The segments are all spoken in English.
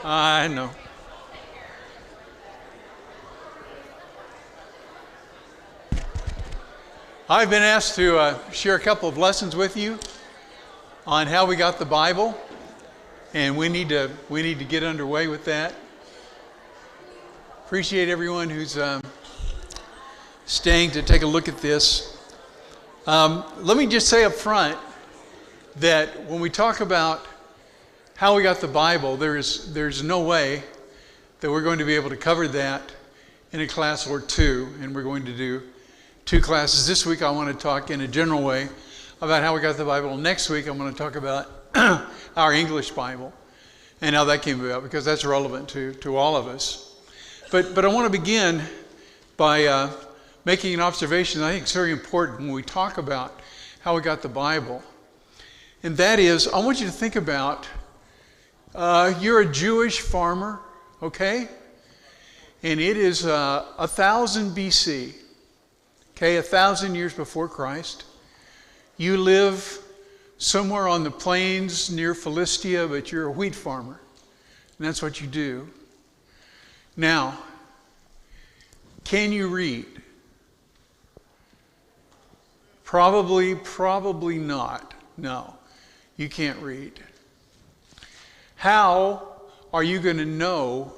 I know. I've been asked to share a couple of lessons with you on how we got the Bible, and we need to get underway with that. Appreciate everyone who's staying to take a look at this. Let me just say up front that when we talk about how we got the Bible, there's no way that we're going to be able to cover that in a class or two, and we're going to do 2 classes. This week I want to talk in a general way about how we got the Bible. Next week I'm going to talk about our English Bible and how that came about, because that's relevant to all of us. But I want to begin by making an observation that I think is very important when we talk about how we got the Bible. And that is, I want you to think about, you're a Jewish farmer, okay? And it is 1000 BC, okay, 1,000 years before Christ. You live somewhere on the plains near Philistia, but you're a wheat farmer. And that's what you do. Now, can you read? Probably not. No, you can't read. How are you going to know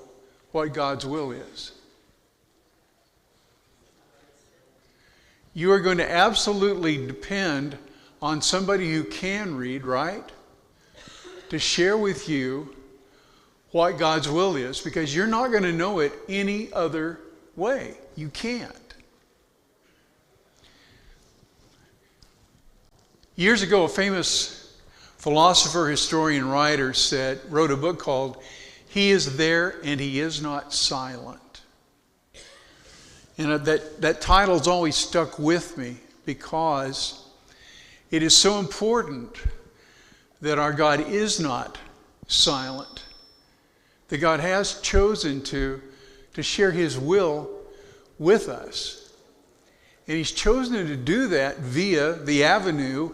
what God's will is? You are going to absolutely depend on somebody who can read, right? To share with you what God's will is, because you're not going to know it any other way. You can't. Years ago, a famous philosopher, historian, writer wrote a book called "He is There and He is Not Silent." And that title's always stuck with me, because it is so important that our God is not silent. That God has chosen to share His will with us. And He's chosen to do that via the avenue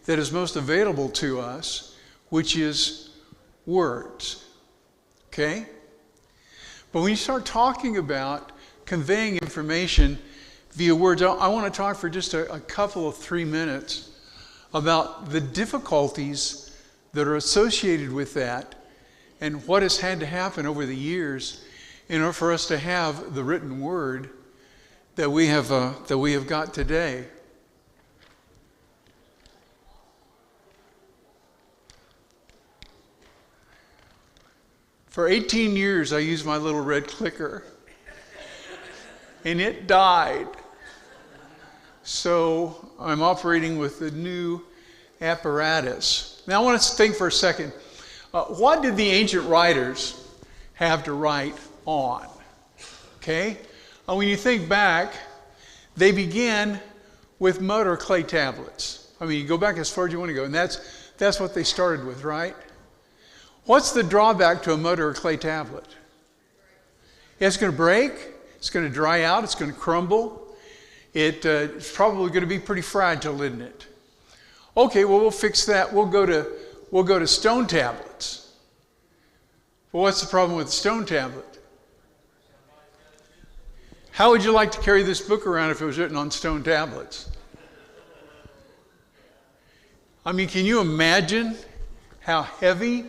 that is most available to us, which is words. Okay? But when you start talking about conveying information via words, I want to talk for just a couple of 3 minutes about the difficulties that are associated with that and what has had to happen over the years in order for us to have the written word that we have got today. For 18 years, I used my little red clicker, and it died. So I'm operating with the new apparatus. Now I want to think for a second. What did the ancient writers have to write on? Okay? When you think back, they began with mud or clay tablets. I mean, you go back as far as you want to go, and that's what they started with, right? What's the drawback to a mud or a clay tablet? It's going to break. It's going to dry out. It's going to crumble. It's probably going to be pretty fragile, isn't it? Okay, well, we'll fix that. We'll go to stone tablets. Well, what's the problem with the stone tablet? How would you like to carry this book around if it was written on stone tablets? I mean, can you imagine how heavy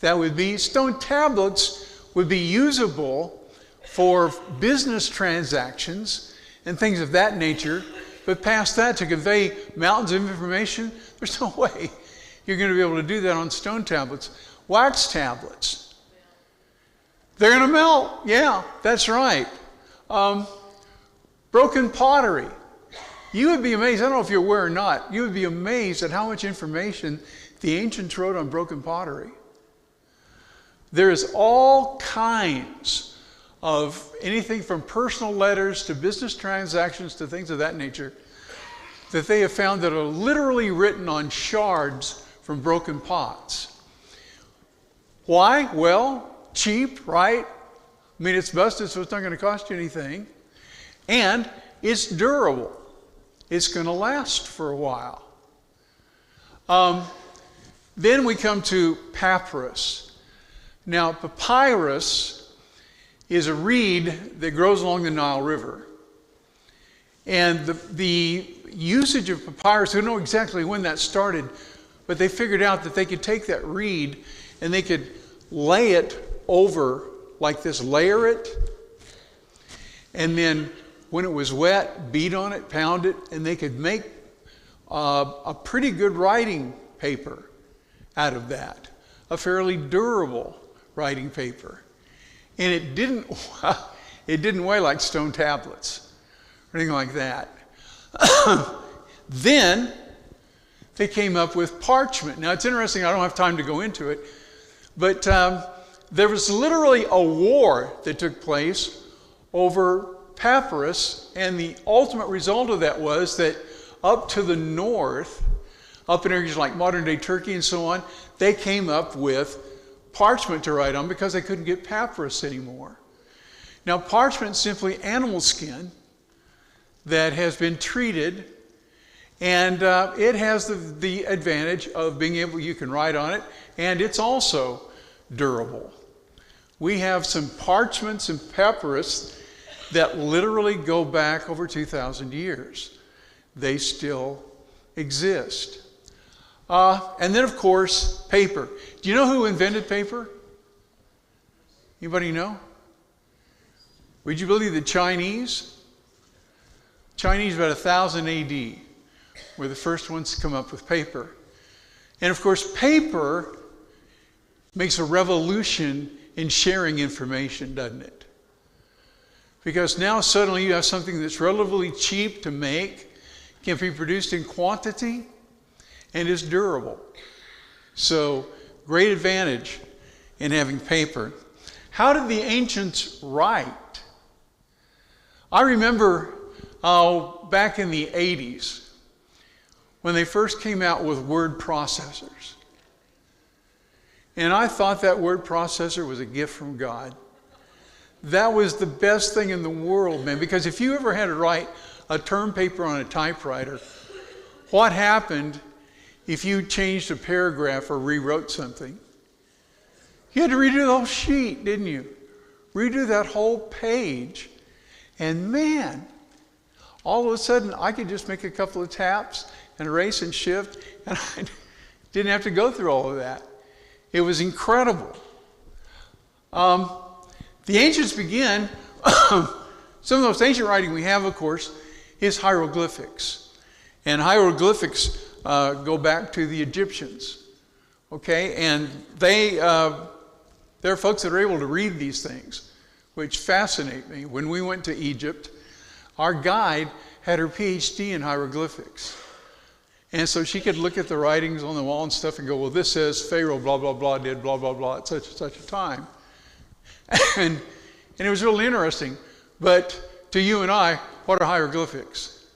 that would be? Stone tablets would be usable for business transactions and things of that nature, but past that, to convey mountains of information, there's no way you're going to be able to do that on stone tablets. Wax tablets, they're going to melt. Yeah, that's right. Broken pottery. You would be amazed, I don't know if you're aware or not, you would be amazed at how much information the ancients wrote on broken pottery. There is all kinds of anything from personal letters to business transactions to things of that nature that they have found that are literally written on shards from broken pots. Why? Well, cheap, right? I mean, it's busted, so it's not going to cost you anything. And it's durable. It's going to last for a while. Then we come to papyrus. Now, papyrus is a reed that grows along the Nile River. And the usage of papyrus, we don't know exactly when that started, but they figured out that they could take that reed and they could lay it over like this, layer it, and then when it was wet, beat on it, pound it, and they could make a pretty good writing paper out of that, a fairly durable writing paper. And it didn't weigh like stone tablets or anything like that. Then they came up with parchment. Now it's interesting, I don't have time to go into it, but there was literally a war that took place over papyrus, and the ultimate result of that was that up to the north, up in areas like modern-day Turkey and so on, they came up with parchment to write on because they couldn't get papyrus anymore. Now, parchment is simply animal skin that has been treated, and it has the advantage of being able, you can write on it, and it's also durable. We have some parchments and papyrus that literally go back over 2,000 years. They still exist. And then, of course, paper. Do you know who invented paper? Anybody know? Would you believe the Chinese? Chinese about 1000 AD were the first ones to come up with paper. And of course, paper makes a revolution in sharing information, doesn't it? Because now suddenly you have something that's relatively cheap to make, can be produced in quantity, and is durable. So, great advantage in having paper. How did the ancients write? I remember back in the 80s when they first came out with word processors. And I thought that word processor was a gift from God. That was the best thing in the world, man, because if you ever had to write a term paper on a typewriter, what happened if you changed a paragraph or rewrote something? You had to redo the whole sheet, didn't you? Redo that whole page. And man, all of a sudden I could just make a couple of taps and erase and shift, and I didn't have to go through all of that. It was incredible. The ancients began, some of the most ancient writing we have, of course, is hieroglyphics. And hieroglyphics go back to the Egyptians. Okay, and there are folks that are able to read these things, which fascinate me. When we went to Egypt, our guide had her PhD in hieroglyphics. And so she could look at the writings on the wall and stuff and go, well, this says Pharaoh, blah, blah, blah, did blah, blah, blah, at such and such a time. And it was really interesting. But to you and I, what are hieroglyphics?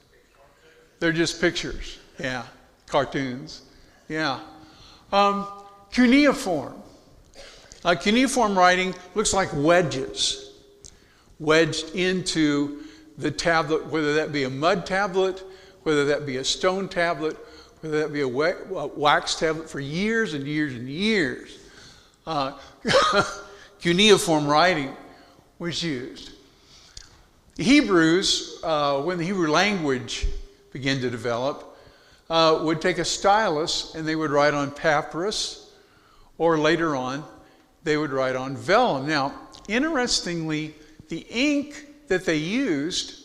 They're just pictures. Yeah. Cartoons. Yeah. Cuneiform. Cuneiform writing looks like wedges, wedged into the tablet, whether that be a mud tablet, whether that be a stone tablet, whether that be a wax tablet, for years and years and years. Cuneiform writing was used. The Hebrews, when the Hebrew language began to develop, would take a stylus and they would write on papyrus, or later on, they would write on vellum. Now, interestingly, the ink that they used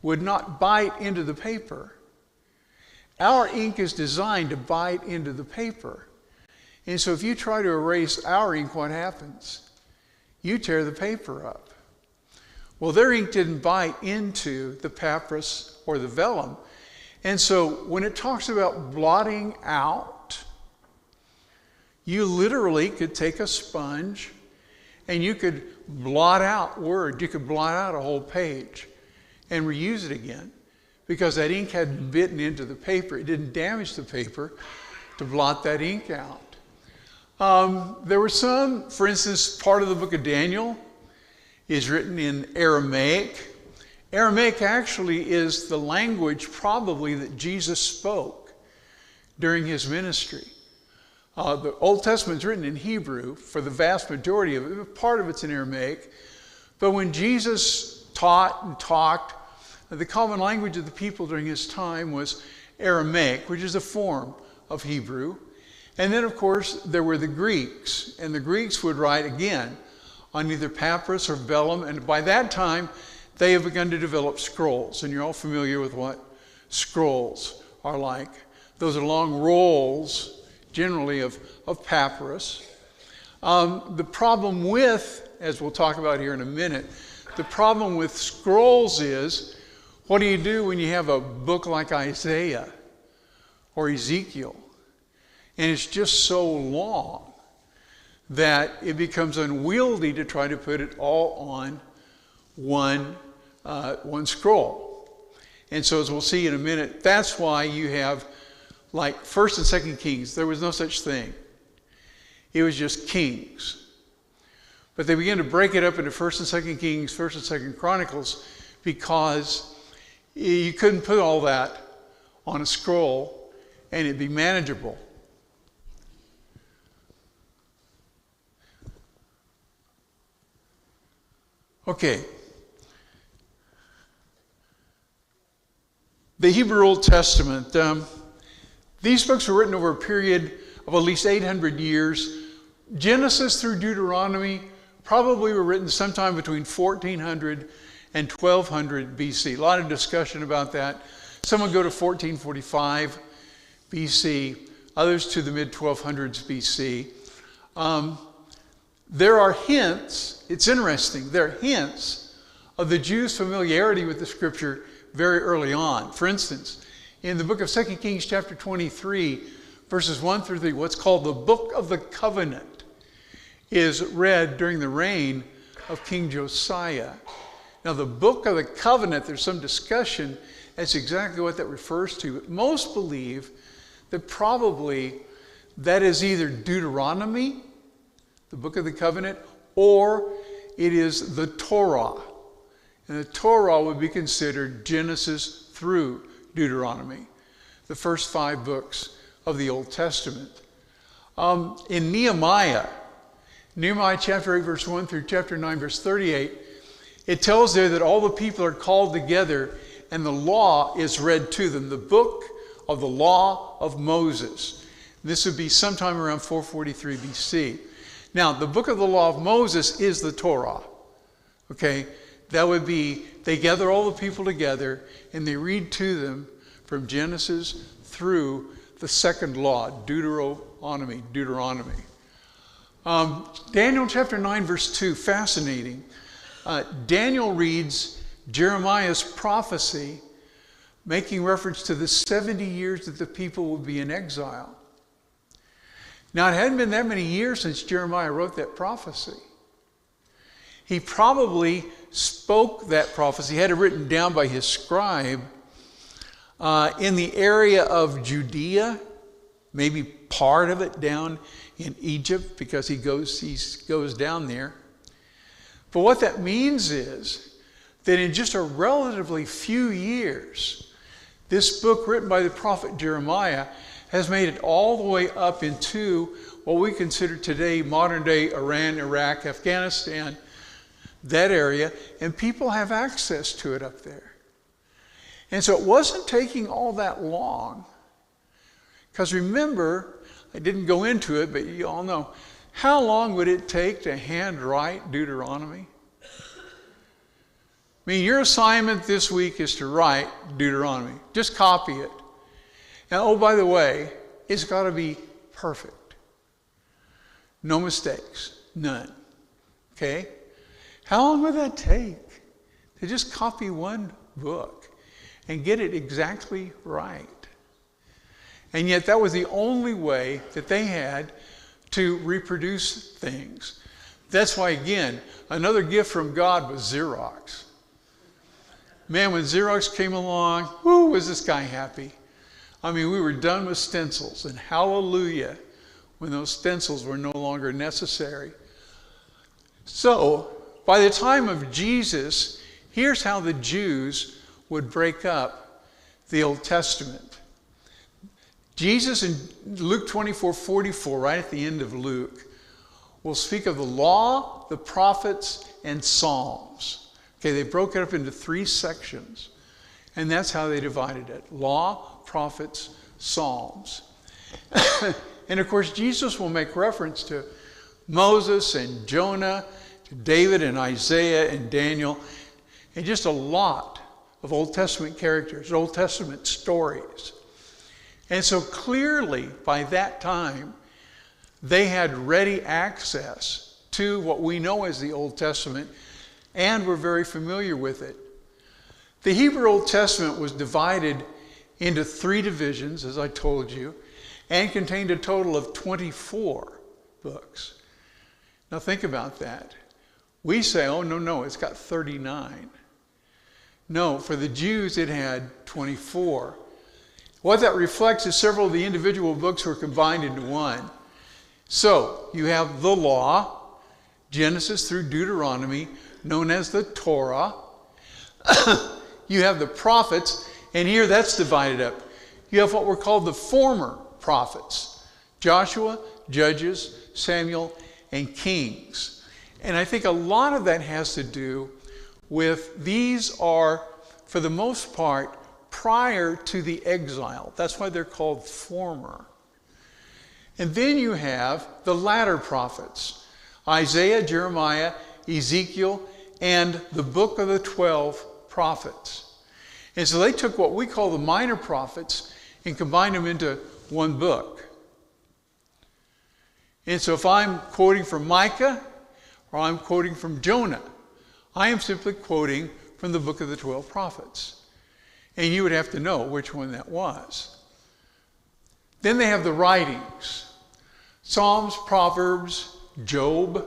would not bite into the paper. Our ink is designed to bite into the paper. And so if you try to erase our ink, what happens? You tear the paper up. Well, their ink didn't bite into the papyrus or the vellum. And so when it talks about blotting out, you literally could take a sponge and you could blot out words. You could blot out a whole page and reuse it again because that ink hadn't bitten into the paper. It didn't damage the paper to blot that ink out. There were some, for instance, part of the book of Daniel is written in Aramaic. Aramaic actually is the language probably that Jesus spoke during his ministry. The Old Testament is written in Hebrew for the vast majority of it. Part of it's in Aramaic. But when Jesus taught and talked, the common language of the people during his time was Aramaic, which is a form of Hebrew. And then, of course, there were the Greeks. And the Greeks would write, again, on either papyrus or vellum. And by that time, they have begun to develop scrolls. And you're all familiar with what scrolls are like. Those are long rolls, generally of papyrus. The problem with, as we'll talk about here in a minute, the problem with scrolls is, what do you do when you have a book like Isaiah or Ezekiel? And it's just so long that it becomes unwieldy to try to put it all on one scroll. And so as we'll see in a minute, that's why you have like 1st and 2nd Kings. There was no such thing. It was just Kings. But they began to break it up into 1st and 2nd Kings, 1st and 2nd Chronicles, because you couldn't put all that on a scroll and it'd be manageable. Okay. The Hebrew Old Testament. These books were written over a period of at least 800 years. Genesis through Deuteronomy probably were written sometime between 1400 and 1200 BC. A lot of discussion about that. Some would go to 1445 BC, others to the mid-1200s BC. There are hints, it's interesting, there are hints of the Jews' familiarity with the scripture very early on. For instance, in the book of 2 Kings chapter 23, verses 1 through 3, what's called the Book of the Covenant is read during the reign of King Josiah. Now, the Book of the Covenant, there's some discussion as to exactly what that refers to. Most believe that probably that is either Deuteronomy, the Book of the Covenant, or it is the Torah. And the Torah would be considered Genesis through Deuteronomy, the first 5 books of the Old Testament. In Nehemiah chapter 8, verse 1 through chapter 9, verse 38, it tells there that all the people are called together and the law is read to them, the book of the law of Moses. This would be sometime around 443 BC. Now, the book of the law of Moses is the Torah. Okay? That would be, they gather all the people together and they read to them from Genesis through the second law, Deuteronomy. Daniel chapter 9, verse 2, fascinating. Daniel reads Jeremiah's prophecy, making reference to the 70 years that the people would be in exile. Now, it hadn't been that many years since Jeremiah wrote that prophecy. He probably spoke that prophecy, had it written down by his scribe, in the area of Judea, maybe part of it down in Egypt, because he goes down there. But what that means is that in just a relatively few years, this book written by the prophet Jeremiah has made it all the way up into what we consider today modern day Iran, Iraq, Afghanistan, that area, and people have access to it up there. And so it wasn't taking all that long. Because remember, I didn't go into it, but you all know, how long would it take to handwrite Deuteronomy? I mean, your assignment this week is to write Deuteronomy. Just copy it. Now, oh, by the way, it's got to be perfect. No mistakes. None. Okay? How long would that take to just copy one book and get it exactly right? And yet that was the only way that they had to reproduce things. That's why, again, another gift from God was Xerox. Man, when Xerox came along, whoo, was this guy happy. I mean, we were done with stencils, and hallelujah, when those stencils were no longer necessary. So, by the time of Jesus, here's how the Jews would break up the Old Testament. Jesus in Luke 24:44, right at the end of Luke, will speak of the law, the prophets, and Psalms. Okay, they broke it up into 3 sections, and that's how they divided it. Law, prophets, Psalms. And of course, Jesus will make reference to Moses and Jonah, to David and Isaiah and Daniel, and just a lot of Old Testament characters, Old Testament stories. And so clearly, by that time, they had ready access to what we know as the Old Testament, and were very familiar with it. The Hebrew Old Testament was divided into 3 divisions, as I told you, and contained a total of 24 books. Now think about that. We say, oh, no, it's got 39. No, for the Jews it had 24. What that reflects is several of the individual books were combined into one. So you have the law, Genesis through Deuteronomy, known as the Torah. You have the prophets, and here that's divided up. You have what were called the former prophets: Joshua, Judges, Samuel, and Kings. And I think a lot of that has to do with these are, for the most part, prior to the exile. That's why they're called former. And then you have the latter prophets: Isaiah, Jeremiah, Ezekiel, and the book of the 12 prophets. And so they took what we call the minor prophets and combined them into one book. And so if I'm quoting from Micah or I'm quoting from Jonah, I am simply quoting from the book of the 12 prophets. And you would have to know which one that was. Then they have the writings: Psalms, Proverbs, Job,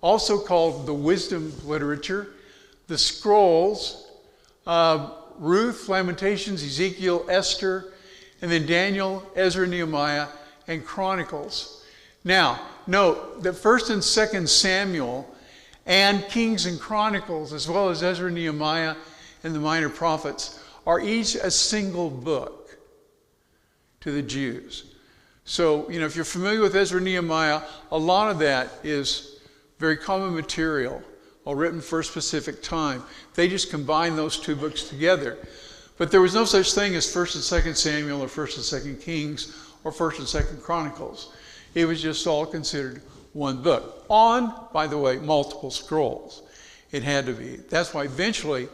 also called the wisdom literature, the scrolls, Ruth, Lamentations, Ezekiel, Esther, and then Daniel, Ezra, Nehemiah, and Chronicles. Now, note that 1st and 2nd Samuel and Kings and Chronicles, as well as Ezra, Nehemiah, and the minor prophets, are each a single book to the Jews. So, if you're familiar with Ezra, Nehemiah, a lot of that is very common material, all written for a specific time. They just combined those 2 books together. But there was no such thing as 1st and 2nd Samuel or 1st and 2nd Kings or 1st and 2nd Chronicles. It was just all considered one book. On, by the way, multiple scrolls. It had to be. That's why eventually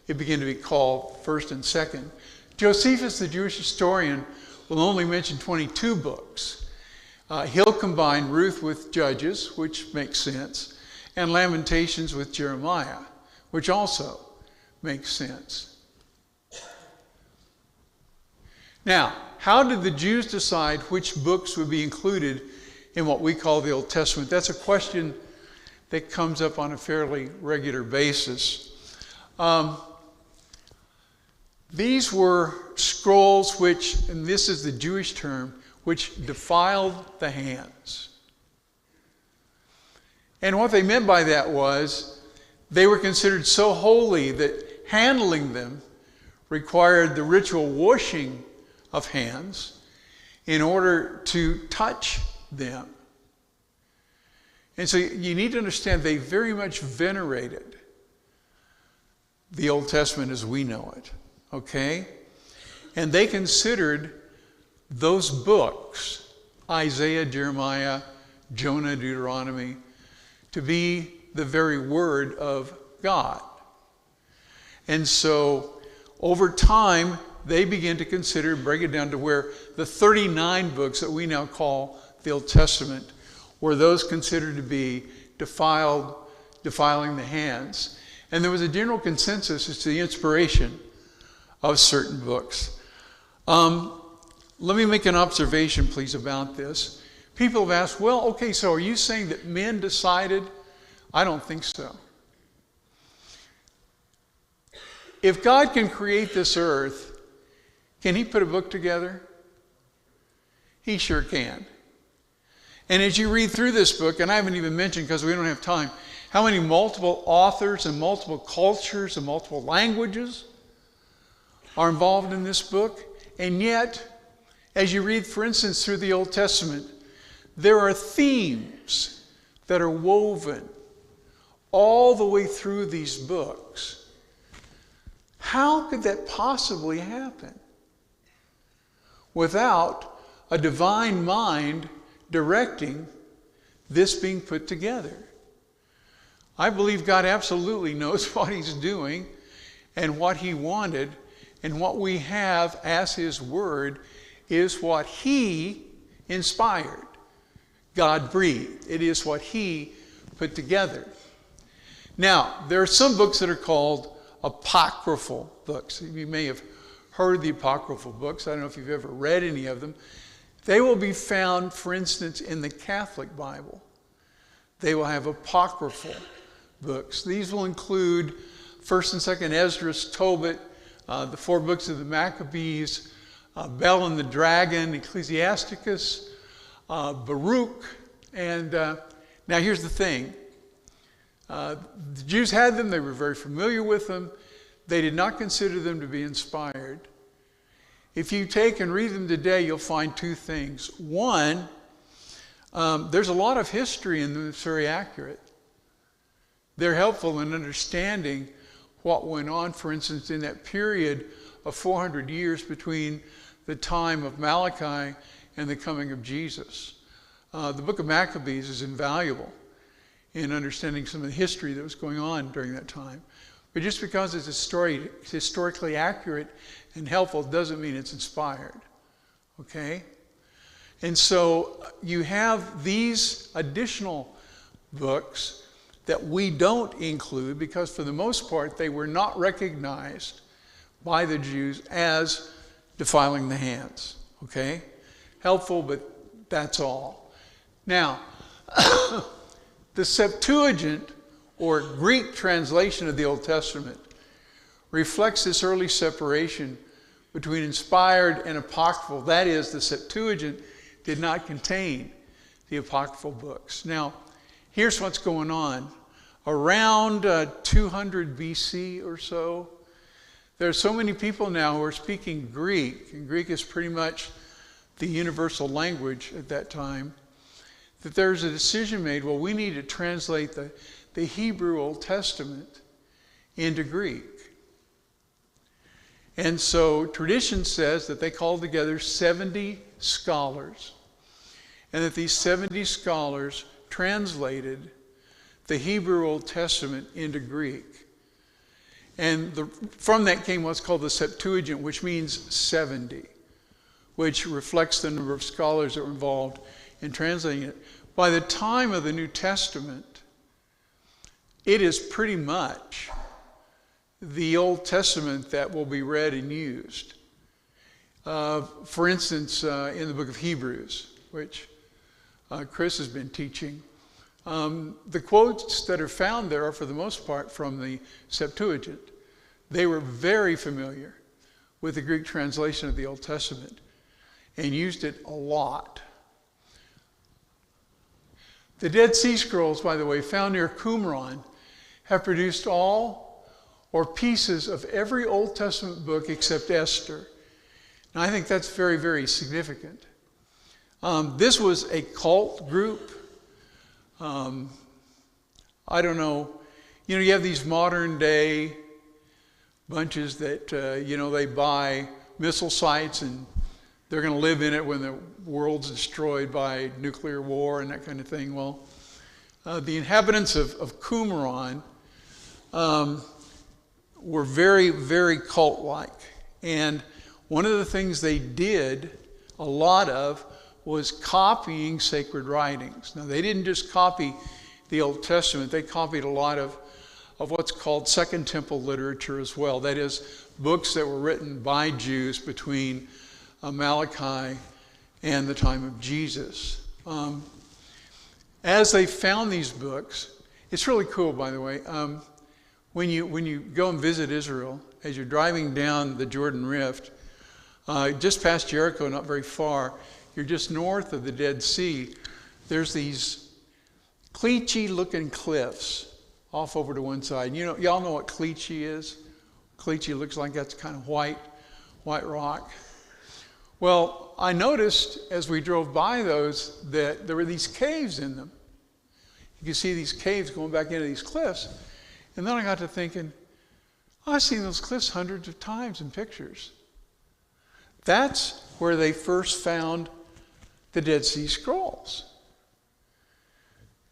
it began to be called 1st and 2nd. Josephus, the Jewish historian, will only mention 22 books. He'll combine Ruth with Judges, which makes sense, and Lamentations with Jeremiah, which also makes sense. Now, how did the Jews decide which books would be included in what we call the Old Testament? That's a question that comes up on a fairly regular basis. These were scrolls which, and this is the Jewish term, which defiled the hands. And what they meant by that was they were considered so holy that handling them required the ritual washing of hands in order to touch them. And so you need to understand they very much venerated the Old Testament as we know it, okay? And they considered those books, Isaiah, Jeremiah, Jonah, Deuteronomy, to be the very word of God. And so over time, they began to consider, break it down to where the 39 books that we now call the Old Testament were those considered to be defiling the hands. And there was a general consensus as to the inspiration of certain books. Let me make an observation, please, about this. People have asked, well, okay, so are you saying that men decided? I don't think so. If God can create this earth, can he put a book together? He sure can. And as you read through this book, and I haven't even mentioned because we don't have time, how many multiple authors and multiple cultures and multiple languages are involved in this book, and yet As you read, for instance, through the Old Testament, there are themes that are woven all the way through these books. How could that possibly happen without a divine mind directing this being put together? I believe God absolutely knows what he's doing and what he wanted, and what we have as his word is what he inspired. God breathed. It is what he put together. Now, there are some books that are called apocryphal books. You may have heard the apocryphal books. I don't know if you've ever read any of them. They will be found, for instance, in the Catholic Bible. They will have apocryphal books. These will include 1st and 2nd Esdras, Tobit, the 4 books of the Maccabees, Bel and the Dragon, Ecclesiasticus, Baruch. And now here's the thing. The Jews had them. They were very familiar with them. They did not consider them to be inspired. If you take and read them today, you'll find 2 things. One, there's a lot of history in them that's very accurate. They're helpful in understanding what went on, for instance, in that period of 400 years between the time of Malachi and the coming of Jesus. The book of Maccabees is invaluable in understanding some of the history that was going on during that time. But just because it's a story historically accurate and helpful doesn't mean it's inspired. Okay? And so you have these additional books that we don't include because for the most part they were not recognized by the Jews as defiling the hands. Okay? Helpful, but that's all. Now, the Septuagint, or Greek translation of the Old Testament, reflects this early separation between inspired and apocryphal. That is, the Septuagint did not contain the apocryphal books. Now, here's what's going on. Around 200 BC or so, there are so many people now who are speaking Greek, and Greek is pretty much the universal language at that time, that there's a decision made, well, we need to translate the Hebrew Old Testament into Greek. And so tradition says that they called together 70 scholars, and that these 70 scholars translated the Hebrew Old Testament into Greek. And from that came what's called the Septuagint, which means 70, which reflects the number of scholars that were involved in translating it. By the time of the New Testament, it is pretty much the Old Testament that will be read and used. For instance, in the book of Hebrews, which Chris has been teaching, the quotes that are found there are for the most part from the Septuagint. They were very familiar with the Greek translation of the Old Testament and used it a lot. The Dead Sea Scrolls, by the way, found near Qumran, have produced all or pieces of every Old Testament book except Esther. Now, I think that's very, very significant. This was a cult group. I don't know. You know, you have these modern day bunches that, they buy missile sites and they're going to live in it when the world's destroyed by nuclear war and that kind of thing. Well, the inhabitants of Qumran were very, very cult-like. And one of the things they did a lot of was copying sacred writings. Now, they didn't just copy the Old Testament. They copied a lot of what's called Second Temple literature as well. That is, books that were written by Jews between Malachi and the time of Jesus. As they found these books, it's really cool, by the way. When you go and visit Israel, as you're driving down the Jordan Rift, just past Jericho, not very far, you're just north of the Dead Sea. There's these Cleachy-looking cliffs off over to one side. Y'all know what Cleachy is? Cleachy looks like that's kind of white rock. Well, I noticed as we drove by those that there were these caves in them. You can see these caves going back into these cliffs. And then I got to thinking, I've seen those cliffs hundreds of times in pictures. That's where they first found the Dead Sea Scrolls.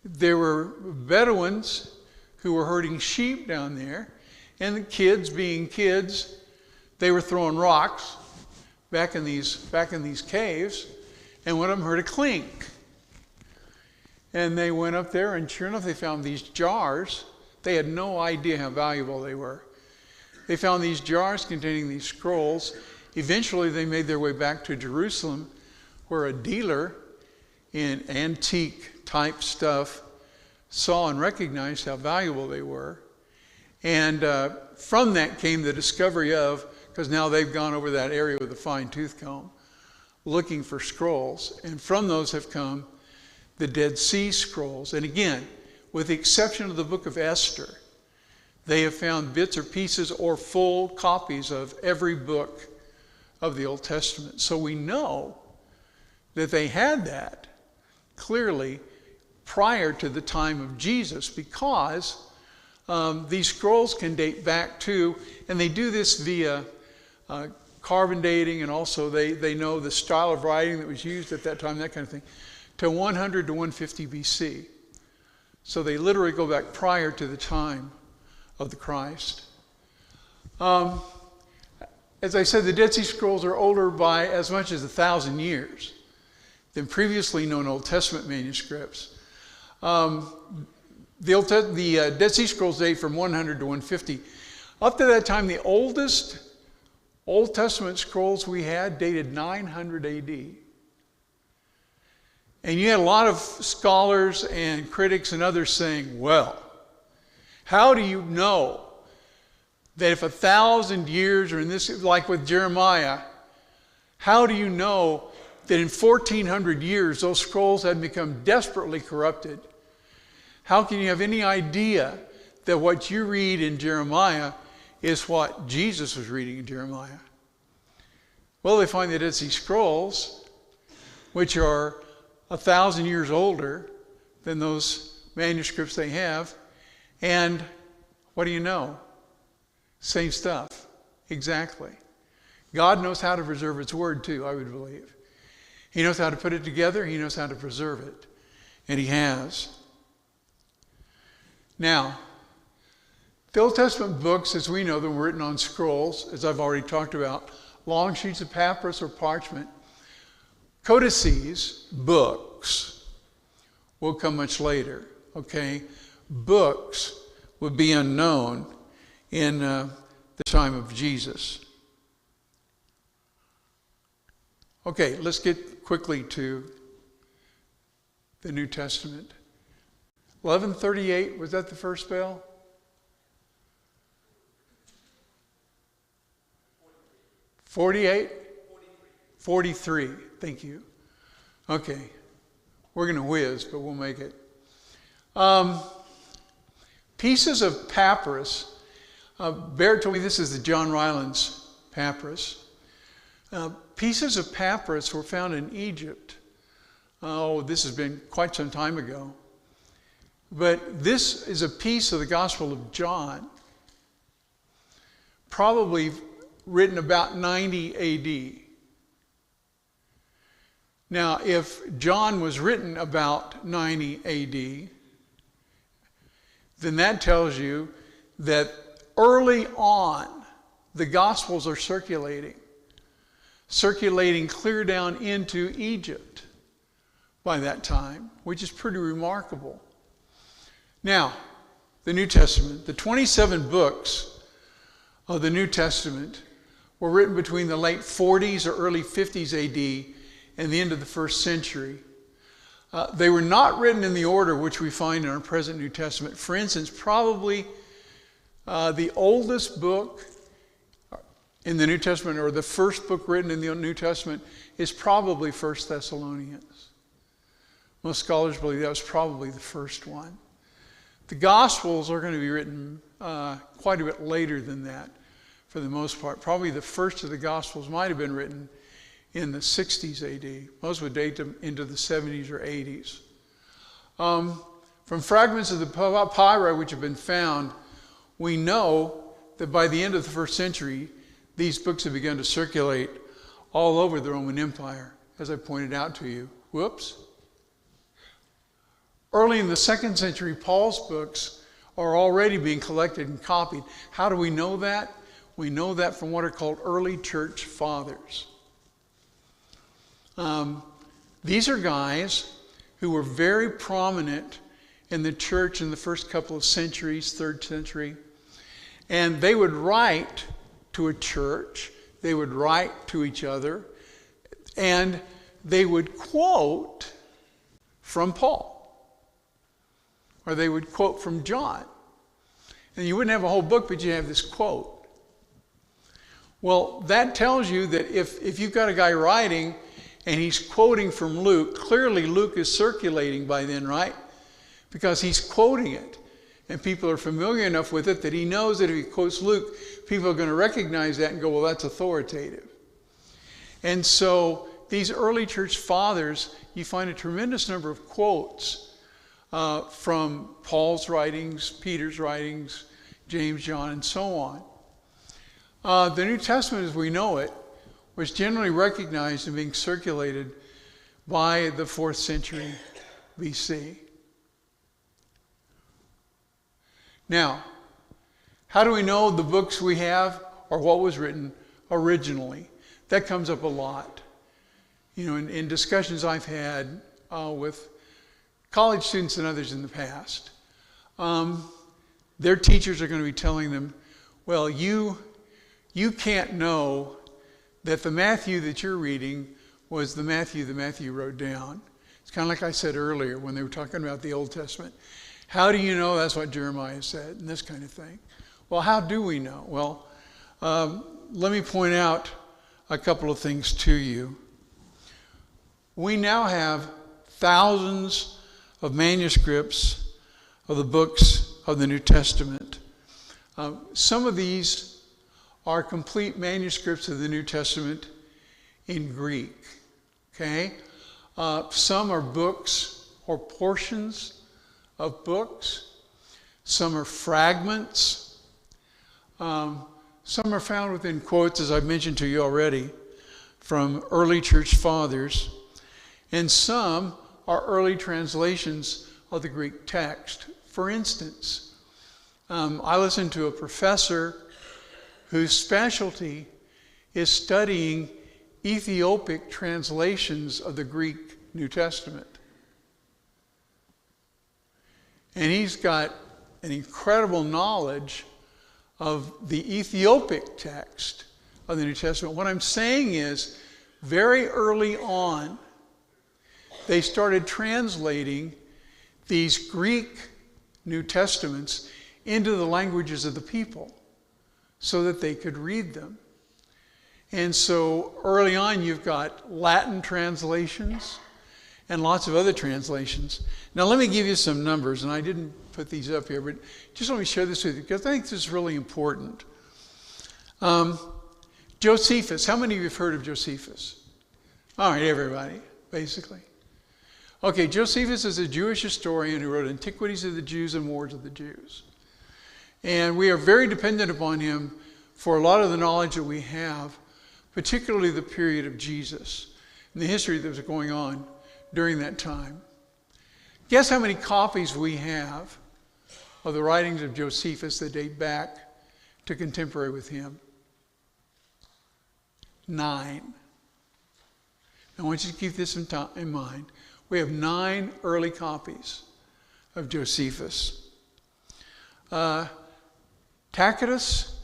There were Bedouins who were herding sheep down there, and the kids, being kids, they were throwing rocks back in these caves, and one of them heard a clink. And they went up there, and sure enough, they found these jars. They had no idea how valuable they were. They found these jars containing these scrolls. Eventually, they made their way back to Jerusalem, where a dealer in antique type stuff saw and recognized how valuable they were. And from that came the discovery of, because now they've gone over that area with a fine tooth comb, looking for scrolls. And from those have come the Dead Sea Scrolls. And again, with the exception of the book of Esther, they have found bits or pieces or full copies of every book of the Old Testament. So we know that they had that clearly prior to the time of Jesus, because these scrolls can date back to, and they do this via carbon dating, and also they know the style of writing that was used at that time, that kind of thing, to 100 to 150 BC. So they literally go back prior to the time of the Christ. As I said, the Dead Sea Scrolls are older by as much as 1,000 years than previously known Old Testament manuscripts. The Dead Sea Scrolls date from 100 to 150. Up to that time, the oldest Old Testament scrolls we had dated 900 AD. And you had a lot of scholars and critics and others saying, well, how do you know that if 1,000 years, or in this, like with Jeremiah, how do you know that in 1,400 years those scrolls had become desperately corrupted? How can you have any idea that what you read in Jeremiah is what Jesus was reading in Jeremiah? Well, they find the Dead Sea Scrolls, which are 1,000 years older than those manuscripts they have, and what do you know? Same stuff. Exactly. God knows how to preserve His Word too, I would believe. He knows how to put it together. He knows how to preserve it. And He has. Now, the Old Testament books, as we know them, were written on scrolls, as I've already talked about, long sheets of papyrus or parchment. Codices, books, will come much later, okay? Books would be unknown in the time of Jesus. Okay, let's get quickly to the New Testament. 1138, was that the first bell? 48? 43, thank you. Okay, we're going to whiz, but we'll make it. Pieces of papyrus. Barrett told me this is the John Rylands papyrus. Pieces of papyrus were found in Egypt. Oh, this has been quite some time ago. But this is a piece of the Gospel of John, probably written about 90 AD. Now, if John was written about 90 AD, then that tells you that early on, the Gospels are circulating clear down into Egypt by that time, which is pretty remarkable. Now, the New Testament, the 27 books of the New Testament were written between the late 40s or early 50s AD and the end of the first century. They were not written in the order which we find in our present New Testament. For instance, probably the oldest book in the New Testament, or the first book written in the New Testament, is probably 1 Thessalonians. Most scholars believe that was probably the first one. The Gospels are going to be written quite a bit later than that, for the most part. Probably the first of the Gospels might have been written in the 60s AD. Most would date them into the 70s or 80s. From fragments of the papyri which have been found, we know that by the end of the first century, these books have begun to circulate all over the Roman Empire, as I pointed out to you. Whoops. Early in the second century, Paul's books are already being collected and copied. How do we know that? We know that from what are called early church fathers. These are guys who were very prominent in the church in the first couple of centuries, third century. And they would write to a church, they would write to each other, and they would quote from Paul. Or they would quote from John. And you wouldn't have a whole book, but you have this quote. Well, that tells you that if you've got a guy writing and he's quoting from Luke, clearly Luke is circulating by then, right? Because he's quoting it. And people are familiar enough with it that he knows that if he quotes Luke, people are going to recognize that and go, well, that's authoritative. And so these early church fathers, you find a tremendous number of quotes from Paul's writings, Peter's writings, James, John, and so on. The New Testament, as we know it, was generally recognized and being circulated by the 4th century BC. Now, how do we know the books we have or what was written originally? That comes up a lot. You know, in discussions I've had with college students and others in the past, their teachers are going to be telling them, well, you can't know that the Matthew that you're reading was the Matthew wrote down. It's kind of like I said earlier when they were talking about the Old Testament. How do you know that's what Jeremiah said, and this kind of thing? Well, how do we know? Well, let me point out a couple of things to you. We now have thousands of manuscripts of the books of the New Testament. Some of these are complete manuscripts of the New Testament in Greek. Okay? Some are books or portions of books. Some are fragments. Some are found within quotes, as I've mentioned to you already, from early church fathers. And some are early translations of the Greek text. For instance, I listened to a professor whose specialty is studying Ethiopic translations of the Greek New Testament. And he's got an incredible knowledge of the Ethiopic text of the New Testament. What I'm saying is, very early on, they started translating these Greek New Testaments into the languages of the people so that they could read them. And so early on, you've got Latin translations and lots of other translations. Now, let me give you some numbers, and I didn't put these up here, but just let me share this with you because I think this is really important. Josephus, how many of you have heard of Josephus? All right, everybody, basically. Okay, Josephus is a Jewish historian who wrote Antiquities of the Jews and Wars of the Jews. And we are very dependent upon him for a lot of the knowledge that we have, particularly the period of Jesus and the history that was going on during that time. Guess how many copies we have of the writings of Josephus that date back to contemporary with him? 9. I want you to keep this in mind. We have 9 early copies of Josephus. Tacitus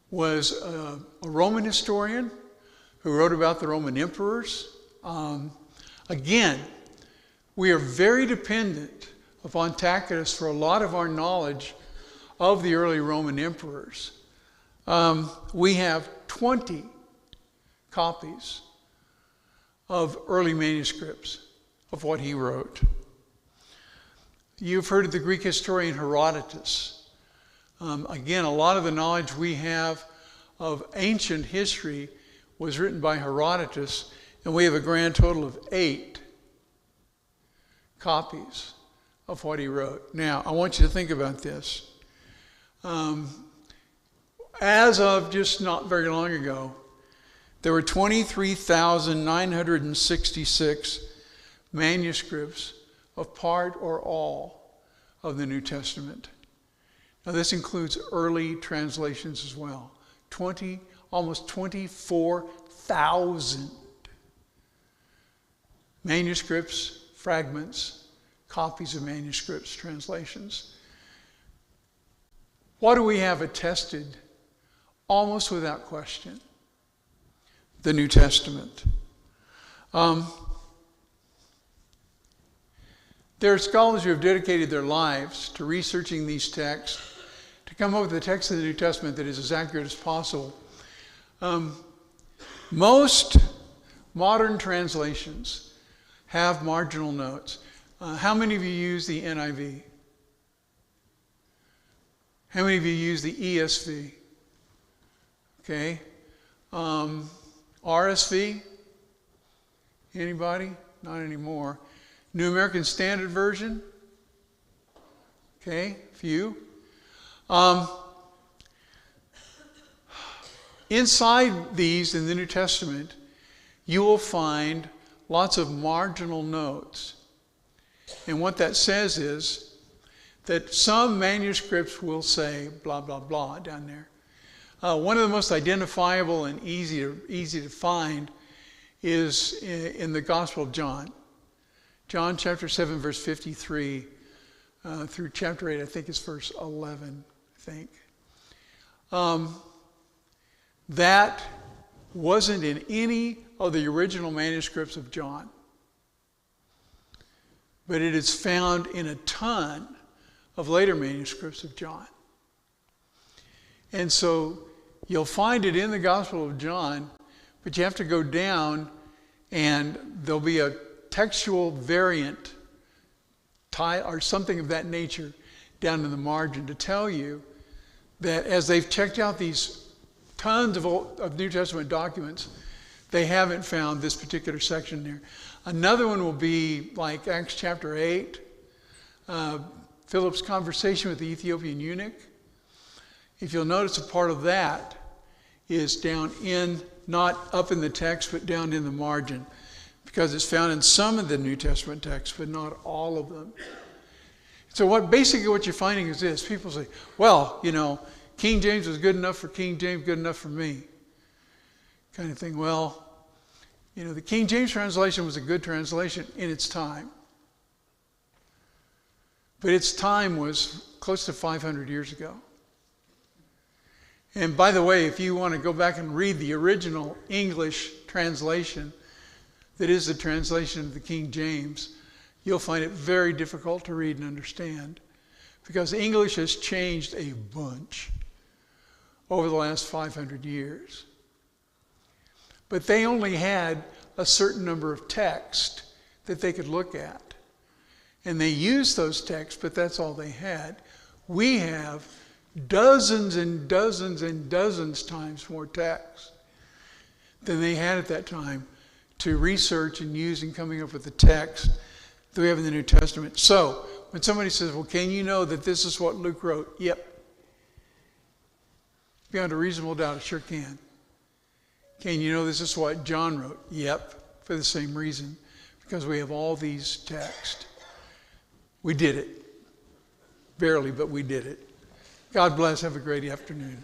was a Roman historian who wrote about the Roman emperors. Again, we are very dependent upon Tacitus for a lot of our knowledge of the early Roman emperors. We have 20 copies of early manuscripts of what he wrote. You've heard of the Greek historian Herodotus. Again, a lot of the knowledge we have of ancient history was written by Herodotus, And we have a grand total of 8 copies of what he wrote. Now, I want you to think about this. As of just not very long ago, there were 23,966 manuscripts of part or all of the New Testament. Now, this includes early translations as well. Almost 24,000 manuscripts, fragments, copies of manuscripts, translations. What do we have attested almost without question? The New Testament. There are scholars who have dedicated their lives to researching these texts to come up with a text of the New Testament that is as accurate as possible. Most modern translations have marginal notes. How many of you use the NIV? How many of you use the ESV? Okay. RSV? Anybody? Not anymore. New American Standard Version? Okay, few. Inside these in the New Testament, you will find lots of marginal notes. And what that says is that some manuscripts will say blah, blah, blah down there. One of the most identifiable and easy to find is in the Gospel of John. John chapter 7, verse 53 through chapter 8, I think it's verse 11, I think. That wasn't in any of the original manuscripts of John. But it is found in a ton of later manuscripts of John. And so you'll find it in the Gospel of John, but you have to go down and there'll be a textual variant or something of that nature down in the margin to tell you that as they've checked out these tons of New Testament documents, they haven't found this particular section there. Another one will be like Acts chapter 8, Philip's conversation with the Ethiopian eunuch. If you'll notice, a part of that is down in, not up in the text, but down in the margin, because it's found in some of the New Testament texts, but not all of them. So basically what you're finding is this. People say, well, King James was good enough for King James, good enough for me. Kind of thing. Well, the King James translation was a good translation in its time. But its time was close to 500 years ago. And by the way, if you want to go back and read the original English translation, that is the translation of the King James, you'll find it very difficult to read and understand, because English has changed a bunch over the last 500 years. But they only had a certain number of texts that they could look at. And they used those texts, but that's all they had. We have dozens and dozens and dozens times more texts than they had at that time to research and use in coming up with the text that we have in the New Testament. So, when somebody says, well, can you know that this is what Luke wrote? Yep. Beyond a reasonable doubt, I sure can. Can you know this is what John wrote? Yep, for the same reason, because we have all these texts. We did it. Barely, but we did it. God bless. Have a great afternoon.